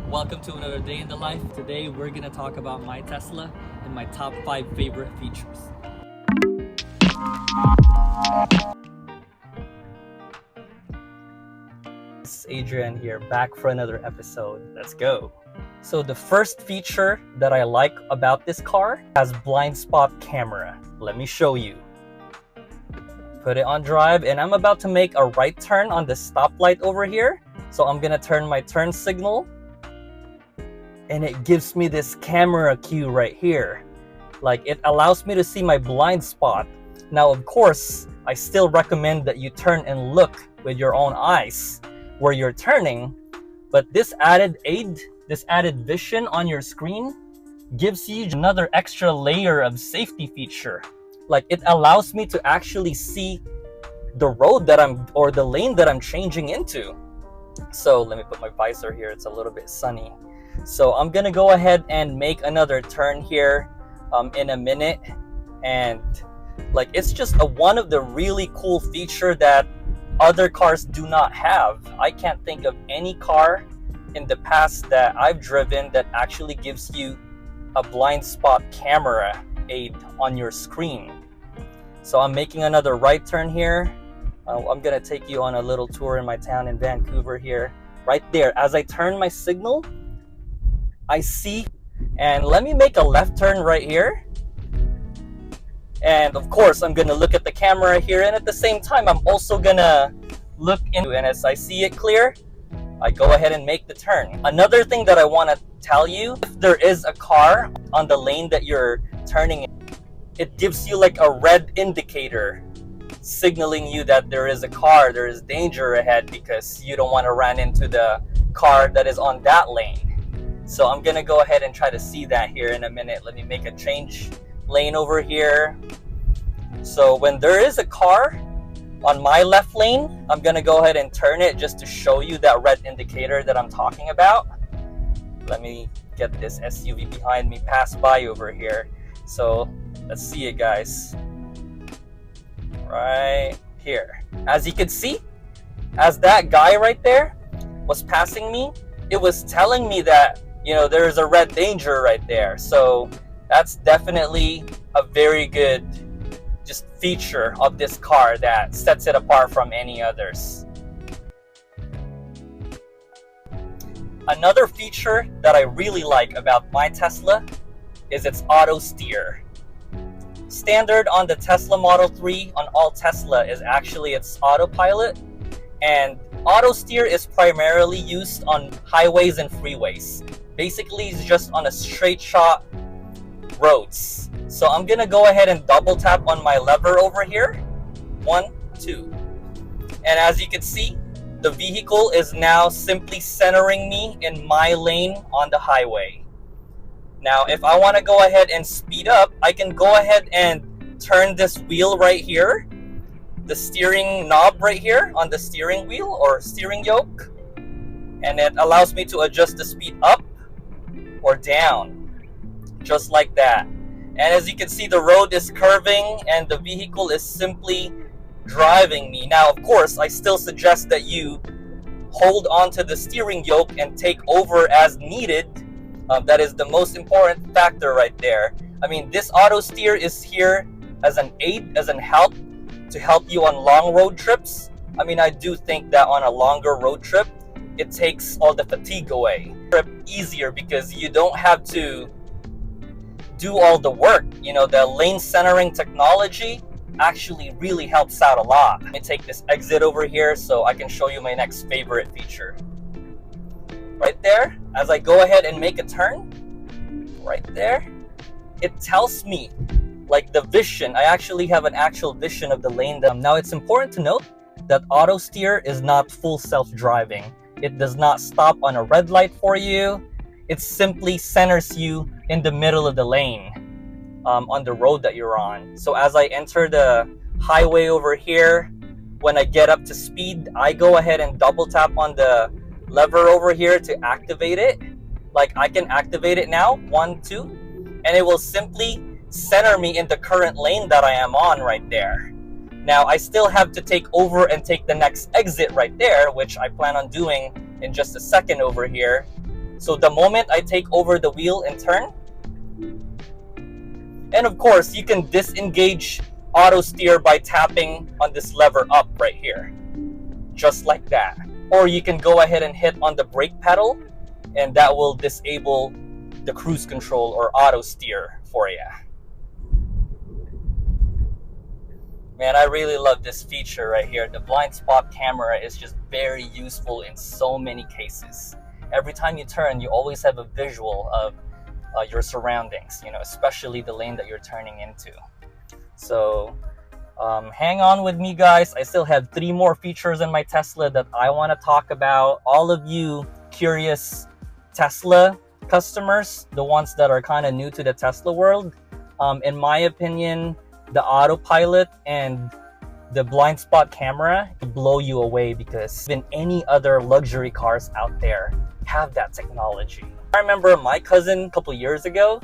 Welcome to another day in the life. Today we're gonna talk about my Tesla and my top 5 favorite features. It's Adrian here, back for another episode. Let's go. So the first feature that I like about this car has blind spot camera. Let me show you. Put it on drive, and I'm about to make a right turn on the stoplight over here. So I'm gonna turn my turn signal, and it gives me this camera cue right here. Like, it allows me to see my blind spot. Now, of course, I still recommend that you turn and look with your own eyes where you're turning, but this added aid, this added vision on your screen gives you another extra layer of safety feature. Like, it allows me to actually see the road that or the lane that I'm changing into. So let me put my visor here, it's a little bit sunny. So I'm gonna go ahead and make another turn here in a minute, and like, it's just one of the really cool feature that other cars do not have. I can't think of any car in the past that I've driven that actually gives you a blind spot camera aid on your screen. So I'm making another right turn here. I'm gonna take you on a little tour in my town in Vancouver here. Right there, as I turn my signal, I see, and let me make a left turn right here. And of course, I'm gonna look at the camera here, and at the same time, I'm also gonna look into, and as I see it clear, I go ahead and make the turn. Another thing that I wanna tell you, if there is a car on the lane that you're turning in, it gives you like a red indicator signaling you that there is a car, there is danger ahead, because you don't wanna run into the car that is on that lane. So I'm gonna go ahead and try to see that here in a minute. Let me make a change lane over here. So when there is a car on my left lane, I'm gonna go ahead and turn it just to show you that red indicator that I'm talking about. Let me get this SUV behind me pass by over here. So let's see it, guys. Right here. As you can see, as that guy right there was passing me, it was telling me that, you know, there's a red danger right there. So that's definitely a very good just feature of this car that sets it apart from any others. Another feature that I really like about my Tesla is its auto steer. Standard on the Tesla Model 3 on all Tesla is actually its autopilot, and auto steer is primarily used on highways and freeways. Basically, it's just on a straight shot roads. So I'm gonna go ahead and double tap on my lever over here. 1, 2. And as you can see, the vehicle is now simply centering me in my lane on the highway. Now, if I wanna go ahead and speed up, I can go ahead and turn this wheel right here, the steering knob right here on the steering wheel or steering yoke, and it allows me to adjust the speed up or down, just like that. And as you can see, the road is curving and the vehicle is simply driving me. Now, of course, I still suggest that you hold onto the steering yoke and take over as needed. That is the most important factor right there. I mean, this auto steer is here as an aid, as an help, to help you on long road trips. I mean, I do think that on a longer road trip, it takes all the fatigue away. Easier because you don't have to do all the work. You know, the lane centering technology actually really helps out a lot. Let me take this exit over here so I can show you my next favorite feature. Right there, as I go ahead and make a turn, right there, it tells me like the vision. I actually have an actual vision of the lane. Now, it's important to note that auto steer is not full self-driving. It does not stop on a red light for you. It simply centers you in the middle of the lane on the road that you're on. So as I enter the highway over here, when I get up to speed, I go ahead and double tap on the lever over here to activate it. Like, I can activate it now, 1, 2, and it will simply center me in the current lane that I am on right there. Now, I still have to take over and take the next exit right there, which I plan on doing in just a second over here. So the moment I take over the wheel and turn, and of course you can disengage auto steer by tapping on this lever up right here, just like that. Or you can go ahead and hit on the brake pedal, and that will disable the cruise control or auto steer for you. Man, I really love this feature right here. The blind spot camera is just very useful in so many cases. Every time you turn, you always have a visual of your surroundings, you know, especially the lane that you're turning into. So hang on with me, guys. I still have 3 more features in my Tesla that I want to talk about. All of you curious Tesla customers, the ones that are kind of new to the Tesla world, in my opinion, the autopilot and the blind spot camera blow you away, because even any other luxury cars out there have that technology. I remember my cousin a couple years ago,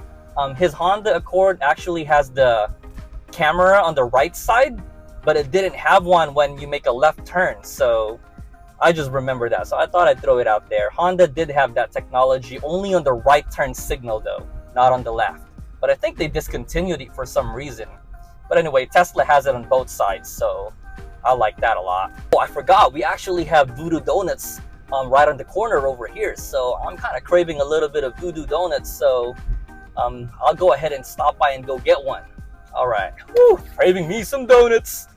his Honda Accord actually has the camera on the right side, but it didn't have one when you make a left turn. So I just remember that, so I thought I'd throw it out there. Honda did have that technology, only on the right turn signal though, not on the left. But I think they discontinued it for some reason. But anyway, Tesla has it on both sides, so I like that a lot. Oh, I forgot, we actually have Voodoo Donuts right on the corner over here. So I'm kind of craving a little bit of Voodoo Donuts, so I'll go ahead and stop by and go get one. All right, woo, craving me some donuts.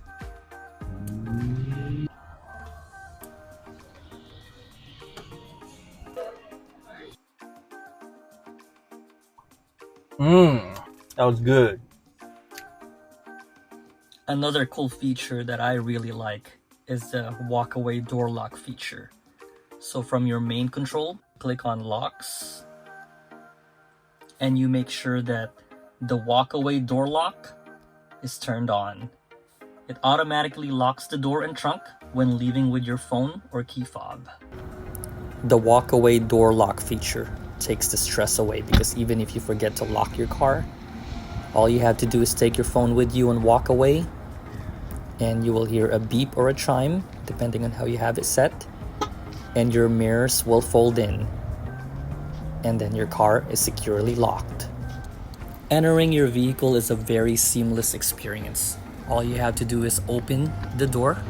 That was good. Another cool feature that I really like is the walk-away door lock feature. So from your main control, click on locks, and you make sure that the walk-away door lock is turned on. It automatically locks the door and trunk when leaving with your phone or key fob. The walk-away door lock feature takes the stress away, because even if you forget to lock your car, all you have to do is take your phone with you and walk away, and you will hear a beep or a chime, depending on how you have it set, and your mirrors will fold in, and then your car is securely locked. Entering your vehicle is a very seamless experience. All you have to do is open the door,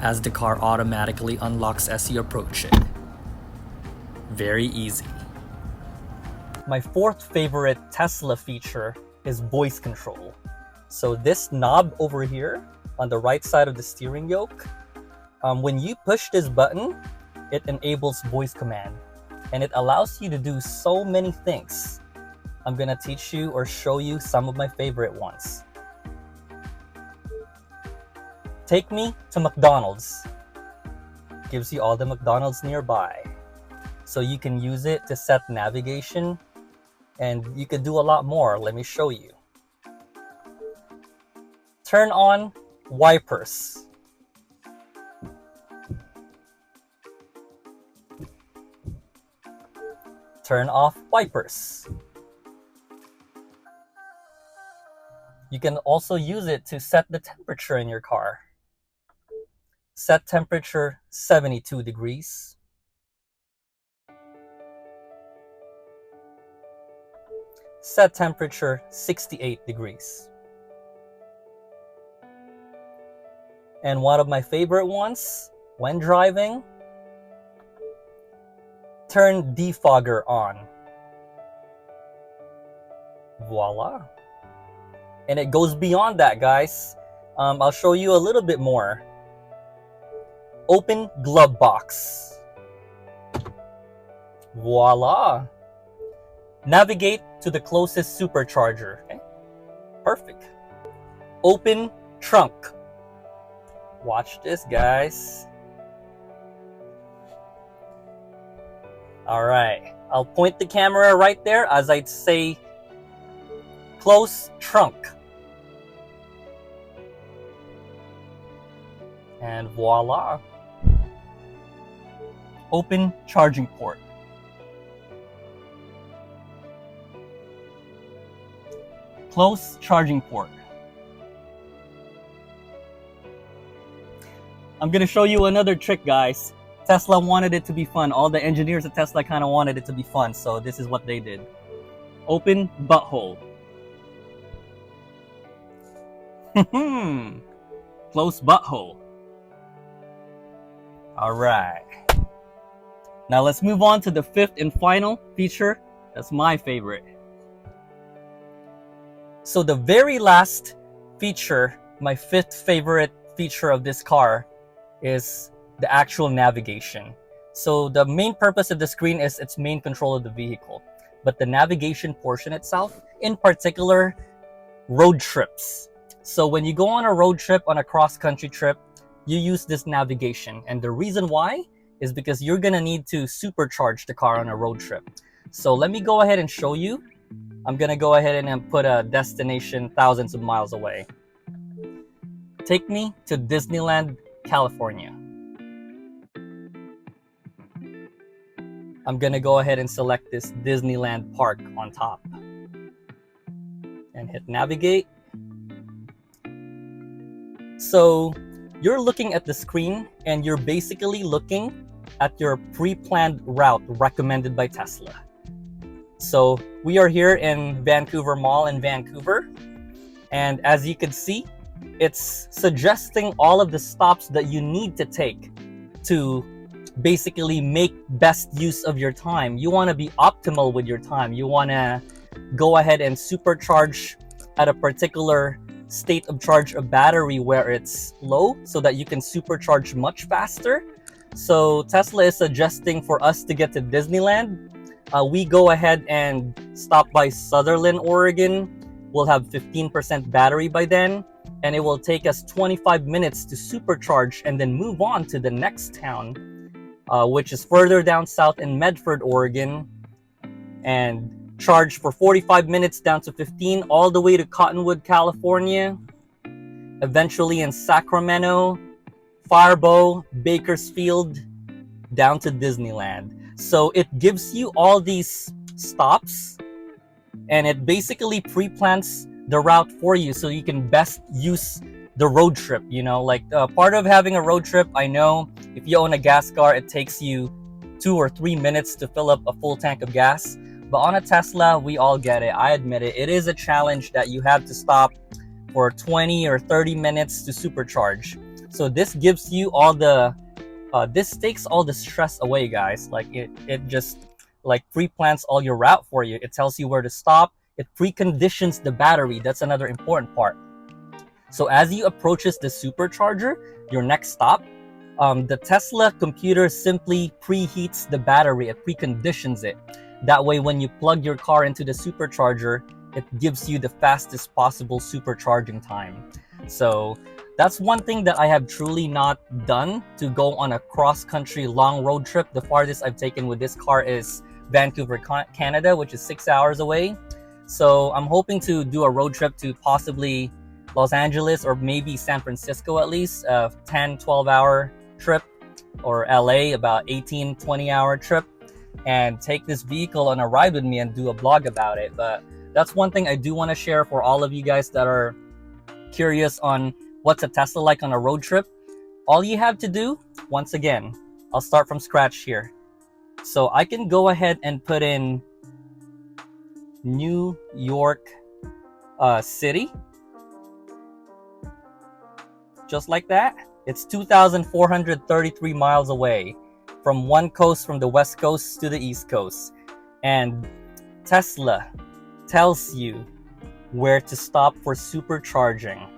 as the car automatically unlocks as you approach it. Very easy. My 4th favorite Tesla feature is voice control. So this knob over here on the right side of the steering yoke, when you push this button, it enables voice command, and it allows you to do so many things. I'm gonna teach you or show you some of my favorite ones. Take me to McDonald's. Gives you all the McDonald's nearby. So you can use it to set navigation, and you can do a lot more. Let me show you. Turn on wipers. Turn off wipers. You can also use it to set the temperature in your car. Set temperature 72 degrees. Set temperature 68 degrees. And one of my favorite ones, when driving, turn defogger on. Voila. And it goes beyond that, guys. I'll show you a little bit more. Open glove box. Voila. Navigate to the closest supercharger. Okay. Perfect. Open trunk. Watch this, guys. All right. I'll point the camera right there as I'd say close trunk. And voila. Open charging port. Close charging port. I'm gonna show you another trick, guys. Tesla wanted it to be fun. All the engineers at Tesla kind of wanted it to be fun, so this is what they did. Open butthole. Close butthole. All right. Now let's move on to the fifth and final feature. That's my favorite. So the very last feature, my fifth favorite feature of this car, is the actual navigation. So the main purpose of the screen is its main control of the vehicle, but the navigation portion itself, in particular, road trips. So when you go on a road trip, on a cross-country trip, you use this navigation. And the reason why is because you're gonna need to supercharge the car on a road trip. So let me go ahead and show you. I'm gonna go ahead and put a destination thousands of miles away. Take me to Disneyland, California. I'm gonna go ahead and select this Disneyland Park on top and hit navigate. So you're looking at the screen and you're basically looking at your pre-planned route recommended by Tesla. So we are here in Vancouver Mall in Vancouver, and as you can see, it's suggesting all of the stops that you need to take to basically make best use of your time. You want to be optimal with your time. You want to go ahead and supercharge at a particular state of charge of battery where it's low so that you can supercharge much faster. So Tesla is suggesting for us to get to Disneyland, we go ahead and stop by Sutherland, Oregon. We'll have 15% battery by then, and it will take us 25 minutes to supercharge and then move on to the next town, which is further down south in Medford, Oregon, and charge for 45 minutes down to 15, all the way to Cottonwood, California, eventually in Sacramento, Faribault, Bakersfield, down to Disneyland. So it gives you all these stops, and it basically pre-plans the route for you so you can best use the road trip. You know, like part of having a road trip, I know if you own a gas car, it takes you 2 or 3 minutes to fill up a full tank of gas. But on a Tesla, we all get it. I admit it. It is a challenge that you have to stop for 20 or 30 minutes to supercharge. So this gives you all the, this takes all the stress away, guys. Like it just like pre-plans all your route for you. It tells you where to stop. It preconditions the battery. That's another important part. So as you approaches the supercharger, your next stop, the Tesla computer simply preheats the battery. It preconditions it. That way, when you plug your car into the supercharger, it gives you the fastest possible supercharging time. So that's one thing that I have truly not done to go on a cross-country long road trip. The farthest I've taken with this car is Vancouver, Canada, which is 6 hours away. So I'm hoping to do a road trip to possibly Los Angeles or maybe San Francisco at least, a 10-12 hour trip, or LA, about 18-20 hour trip, and take this vehicle on a ride with me and do a blog about it. But that's one thing I do want to share for all of you guys that are curious on what's a Tesla like on a road trip. All you have to do, once again, I'll start from scratch here. So I can go ahead and put in New York City, just like that. It's 2,433 miles away from one coast, from the west coast to the east coast. And Tesla tells you where to stop for supercharging.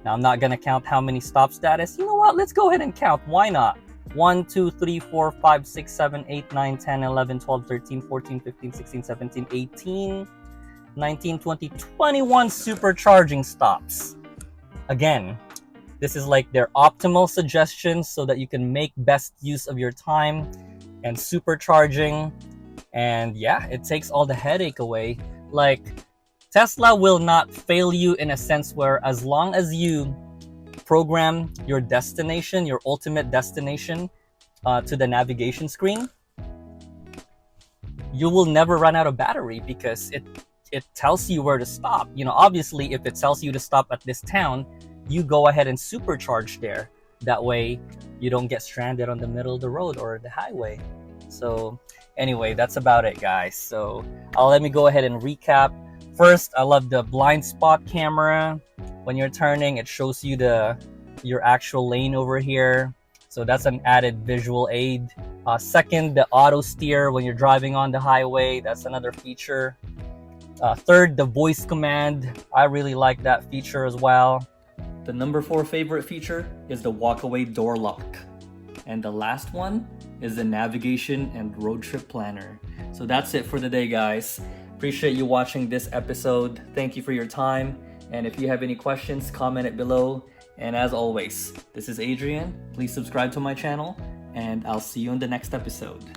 Now, I'm not gonna count how many stops that is. You know what? Let's go ahead and count. Why not? 1, 2, 3, 4, 5, 6, 7, 8, 9, 10, 11, 12, 13, 14, 15, 16, 17, 18, 19, 20, 21 supercharging stops. Again, this is like their optimal suggestions so that you can make best use of your time and supercharging. And yeah, it takes all the headache away. Like, Tesla will not fail you in a sense where as long as you program your destination, your ultimate destination, to the navigation screen, you will never run out of battery because it tells you where to stop. You know, obviously, if it tells you to stop at this town, you go ahead and supercharge there. That way you don't get stranded on the middle of the road or the highway. So anyway, that's about it, guys. So let me go ahead and recap. First, I love the blind spot camera. When you're turning, it shows you your actual lane over here. So that's an added visual aid. Second, the auto steer when you're driving on the highway. That's another feature. Third, the voice command. I really like that feature as well. The number 4 favorite feature is the walkaway door lock. And the last one is the navigation and road trip planner. So that's it for today, guys. Appreciate you watching this episode. Thank you for your time. And if you have any questions, comment it below. And as always, this is Adrian. Please subscribe to my channel, and I'll see you in the next episode.